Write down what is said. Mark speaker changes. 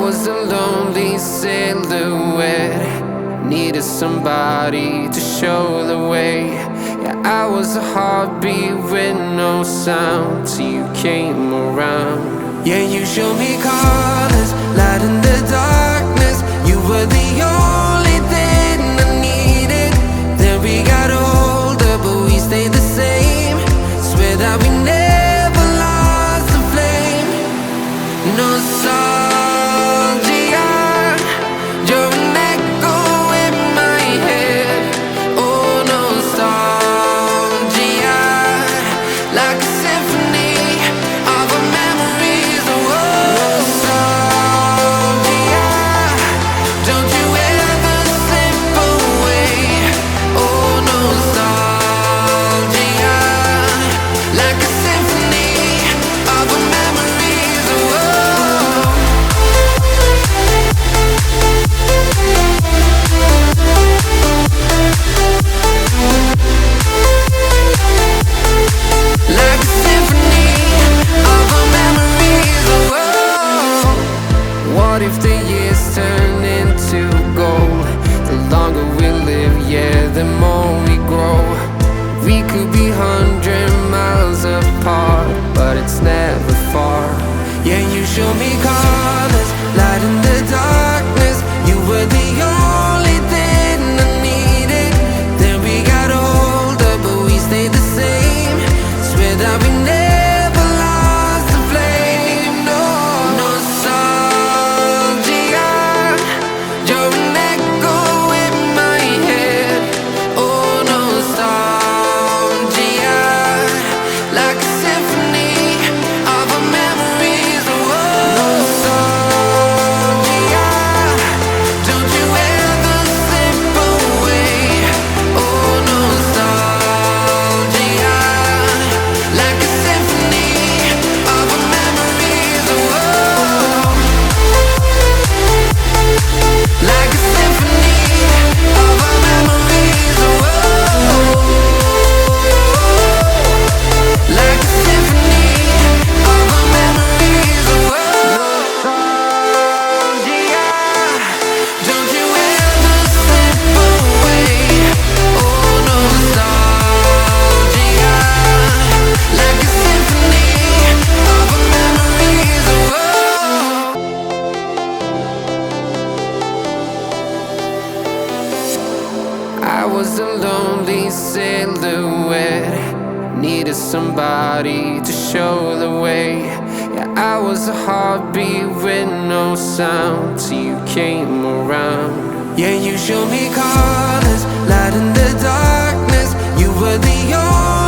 Speaker 1: was a lonely silhouette, needed somebody to show the way. Yeah, I was a heartbeat with no sound till you came around. Yeah, you showed me colors, light in the darkness. You were the only thing I needed. Then we got older, but we stayed the same. Swear that we never lost the flame. Nostalgia, you're an echo in my head. Oh, nostalgia, like a symphony of our memories. Oh, nostalgia, don't you ever slip away. Oh, nostalgia, like a symphony of our memories. Oh, like a symphony of our memories. Oh, what if the years turn into gold? The longer we live, yeah, the more we grow. We could be 100 miles apart, but it's never far. Yeah, you show me colors, light in the darkness. You were the only thing I needed. Then we got older, but we stayed the same. Swear that we never lost the flame. No, nostalgia, you're an echo in my head. Oh, nostalgia, like a symphony of our memories. Oh, nostalgia, don't you ever slip away. Oh, nostalgia, like a symphony of our memories. Oh, like a symphony of our memories. Oh, like a symphony of our memories. Oh, nostalgia, don't you ever slip away. Oh, nostalgia, like a symphony of our memories. Oh, I was a lonely silhouette, needed somebody to show the way. Yeah, I was a heartbeat with no sound till you came around. Yeah, you showed me colors, light in the darkness. You were the only